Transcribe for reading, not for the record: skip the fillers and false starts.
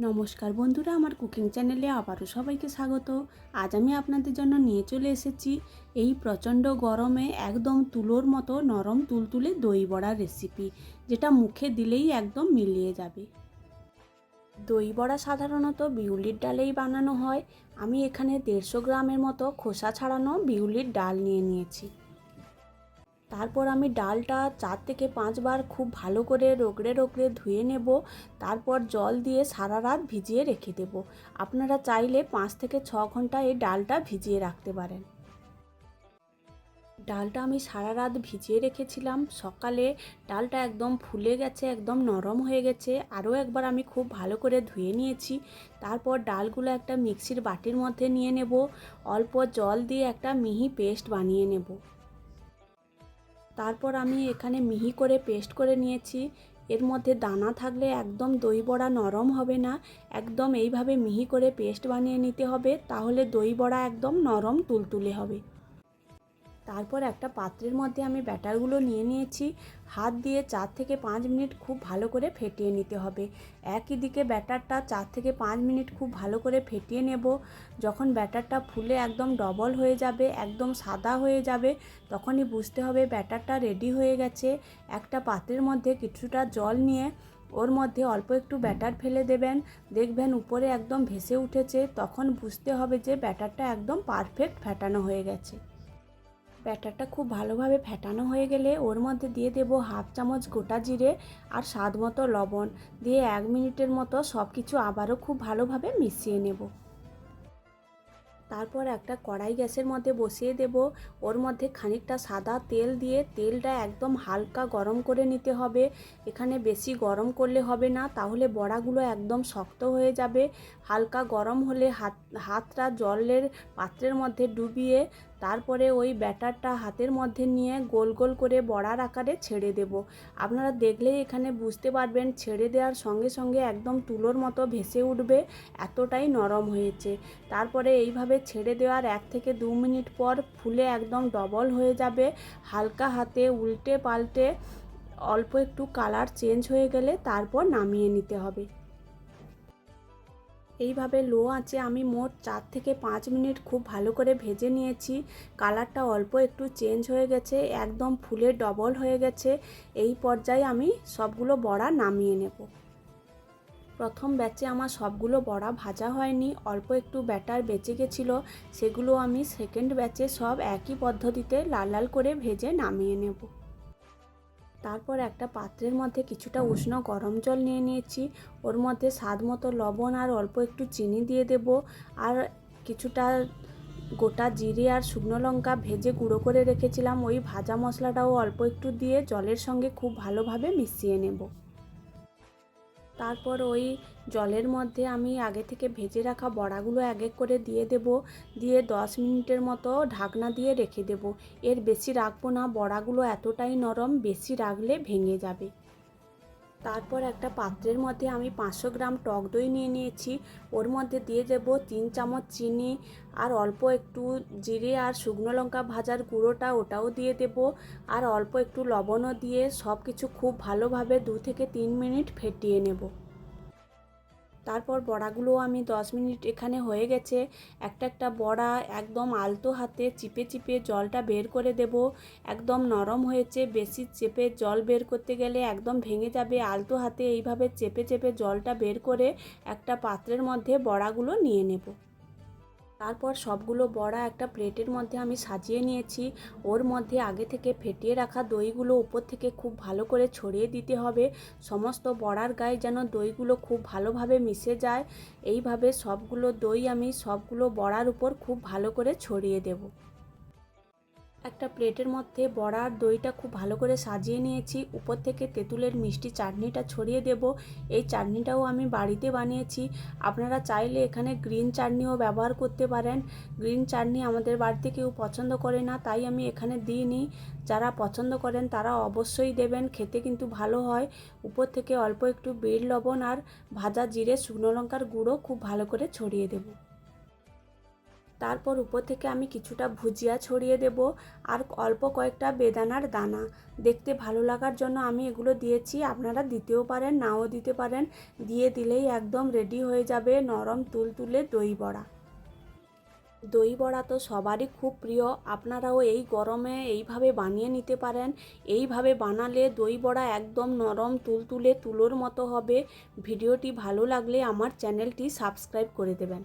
নমস্কার বন্ধুরা, আমার কুকিং চ্যানেলে আবারও সবাইকে স্বাগত। আজ আমি আপনাদের জন্য নিয়ে চলে এসেছি এই প্রচণ্ড গরমে একদম তুলোর মতো নরম তুলতুলে দই বড়ার রেসিপি, যেটা মুখে দিলেই একদম মিলিয়ে যাবে। দই বড়া সাধারণত বিউলির ডালেই বানানো হয়। আমি এখানে 150 গ্রামের মতো খোসা ছাড়ানো বিউলির ডাল নিয়ে নিয়েছি। তারপর আমি ডালটা 4 থেকে 5 বার খুব ভালো করে রগড়ে রগড়ে ধুয়ে নেব। তারপর জল দিয়ে সারা রাত ভিজিয়ে রেখে দেব। আপনারা চাইলে 5 থেকে 6 ঘন্টা এই ডালটা ভিজিয়ে রাখতে পারেন। ডালটা আমি সারা রাত ভিজিয়ে রেখেছিলাম। সকালে ডালটা একদম ফুলে গেছে, একদম নরম হয়ে গেছে। আরও একবার আমি খুব ভালো করে ধুয়ে নিয়েছি। তারপর ডালগুলো একটা মিক্সির বাটির মধ্যে নিয়ে নেব। অল্প জল দিয়ে একটা মিহি পেস্ট বানিয়ে নেব। তারপর আমি এখানে মিহি করে পেস্ট করে নিয়েছি। এর মধ্যে দানা থাকলে একদম দই বড়া নরম হবে না। একদম এইভাবে মিহি করে পেস্ট বানিয়ে নিতে হবে, তাহলে দই বড়া একদম নরম তুলতুলে হবে। তারপর একটা পাত্রের মধ্যে আমি ব্যাটারগুলো নিয়ে নিয়েছি। হাত দিয়ে 4 থেকে 5 মিনিট খুব ভালো করে ফেটিয়ে নিতে হবে। একই দিকে ব্যাটারটা 4 থেকে 5 মিনিট খুব ভালো করে ফেটিয়ে নেব। যখন ব্যাটারটা ফুলে একদম ডবল হয়ে যাবে, একদম সাদা হয়ে যাবে, তখনই বুঝতে হবে ব্যাটারটা রেডি হয়ে গেছে। একটা পাত্রের মধ্যে কিছুটা জল নিয়ে ওর মধ্যে অল্প একটু ব্যাটার ফেলে দেবেন। দেখবেন উপরে একদম ভেসে উঠেছে, তখন বুঝতে হবে যে ব্যাটারটা একদম পারফেক্ট ফেটানো হয়ে গেছে। ব্যাটারটা খুব ভালোভাবে ফেটানো হয়ে গেলে ওর মধ্যে দিয়ে দেব হাফ চামচ গোটা জিরে আর স্বাদ মতো লবণ দিয়ে 1 মিনিটের মতো সব কিছু আবারও খুব ভালোভাবে মিশিয়ে নেব। তারপর একটা কড়াই গ্যাসের মধ্যে বসিয়ে দেব। ওর মধ্যে খানিকটা সাদা তেল দিয়ে তেলটা একদম হালকা গরম করে নিতে হবে। এখানে বেশি গরম করলে হবে না, তাহলে বড়াগুলো একদম শক্ত হয়ে যাবে। হালকা গরম হলে হাতটা জলের পাত্রের মধ্যে ডুবিয়ে তারপরে ওই ব্যাটারটা হাতের মধ্যে নিয়ে গোল গোল করে বড়ার আকারে ছেড়ে দেব। আপনারা দেখলেই এখানে বুঝতে পারবেন, ছেড়ে দেওয়ার সঙ্গে সঙ্গে একদম তুলোর মতো ভেসে উঠবে, এতটাই নরম হয়েছে। তারপরে এইভাবে ছেড়ে দেওয়ার 1 থেকে 2 মিনিট পর ফুলে একদম ডবল হয়ে যাবে। হালকা হাতে উল্টে পাল্টে অল্প একটু কালার চেঞ্জ হয়ে গেলে তারপর নামিয়ে নিতে হবে। এইভাবে লো আঁচে আমি মোট 4 থেকে 5 মিনিট খুব ভালো করে ভেজে নিয়েছি। কালারটা অল্প একটু চেঞ্জ হয়ে গেছে, একদম ফুলে ডবল হয়ে গেছে। এই পর্যায়ে আমি সবগুলো বড়া নামিয়ে নেব। প্রথম ব্যাচে আমার সবগুলো বড়া ভাজা হয়নি, অল্প একটু ব্যাটার বেঁচে গেছিলো। সেগুলো আমি সেকেন্ড ব্যাচে সব একই পদ্ধতিতে লাল লাল করে ভেজে নামিয়ে নেব। তারপর একটা পাত্রের মধ্যে কিছুটা উষ্ণ গরম জল নিয়ে নিয়েছি। ওর মধ্যে স্বাদ মতো লবণ আর অল্প একটু চিনি দিয়ে দেব। আর কিছুটা গোটা জিরে আর শুকনো লঙ্কা ভেজে গুঁড়ো করে রেখেছিলাম, ওই ভাজা মশলাটাও অল্প একটু দিয়ে জলের সঙ্গে খুব ভালোভাবে মিশিয়ে নেব। তারপর ওই জলের মধ্যে আমি আগে থেকে ভেজে রাখা বড়াগুলো এক এক করে দিয়ে দেব। দিয়ে 10 মিনিটের মতো ঢাকনা দিয়ে রেখে দেব। এর বেশি রাখবো না, বড়াগুলো এতটাই নরম, বেশি রাখলে ভেঙে যাবে। তারপর একটা পাত্রের মধ্যে আমি 500 গ্রাম টক দই নিয়ে নিয়েছি। ওর মধ্যে দিয়ে দেব 3 চামচ চিনি আর অল্প একটু জিরে আর শুকনো লঙ্কা ভাজার গুঁড়োটা ওটাও দিয়ে দেব। আর অল্প একটু লবণও দিয়ে সব কিছু খুব ভালোভাবে 2 থেকে 3 মিনিট ফেটিয়ে নেব। তারপর বড়াগুলো আমি 10 মিনিট এখানে হয়ে গেছে। একটা একটা বড়া একদম আলতো হাতে চিপে চিপে জলটা বের করে দেব। একদম নরম হয়েছে, বেশি চেপে জল বের করতে গেলে একদম ভেঙে যাবে। আলতো হাতে এইভাবে চেপে চেপে জলটা বের করে একটা পাত্রের মধ্যে বড়াগুলো নিয়ে নেব। তারপর সবগুলো বড়া একটা প্লেটের মধ্যে আমি সাজিয়ে নিয়েছি। ওর মধ্যে আগে থেকে ফেটিয়ে রাখা দইগুলো উপর থেকে খুব ভালো করে ছড়িয়ে দিতে হবে। সমস্ত বড়ার গায়ে যেন দইগুলো খুব ভালোভাবে মিশে যায়। এইভাবে সবগুলো দই আমি সবগুলো বড়ার উপর খুব ভালো করে ছড়িয়ে দেব। একটা প্লেটের মধ্যে বড়া আর দইটা খুব ভালো করে সাজিয়ে নিয়েছি। উপর থেকে তেঁতুলের মিষ্টি চাটনিটা ছড়িয়ে দেব। এই চাটনিটাও আমি বাড়িতে বানিয়েছি। আপনারা চাইলে এখানে গ্রিন চাটনিও ব্যবহার করতে পারেন। গ্রিন চাটনি আমাদের বাড়িতে কেউ পছন্দ করে না, তাই আমি এখানে দিইনি। যারা পছন্দ করেন তারা অবশ্যই দেবেন, খেতে কিন্তু ভালো হয়। উপর থেকে অল্প একটু বিট লবণ আর ভাজা জিরে শুকনো লঙ্কার গুঁড়ো খুব ভালো করে ছড়িয়ে দেব। তারপর উপর থেকে আমি কিছুটা ভুজিয়া ছড়িয়ে দেব আর অল্প কয়েকটা বেদানার দানা। দেখতে ভালো লাগার জন্য আমি এগুলো দিয়েছি, আপনারা দিতেও পারেন নাও দিতে পারেন। দিয়ে দিলেই একদম রেডি হয়ে যাবে নরম তুলতুলে দই বড়া। দই বড়া তো সবারই খুব প্রিয়, আপনারাও এই গরমে এইভাবে বানিয়ে নিতে পারেন। এইভাবে বানালে দই বড়া একদম নরম তুলতুলে তুলোর মতো হবে। ভিডিওটি ভালো লাগলে আমার চ্যানেলটি সাবস্ক্রাইব করে দেবেন।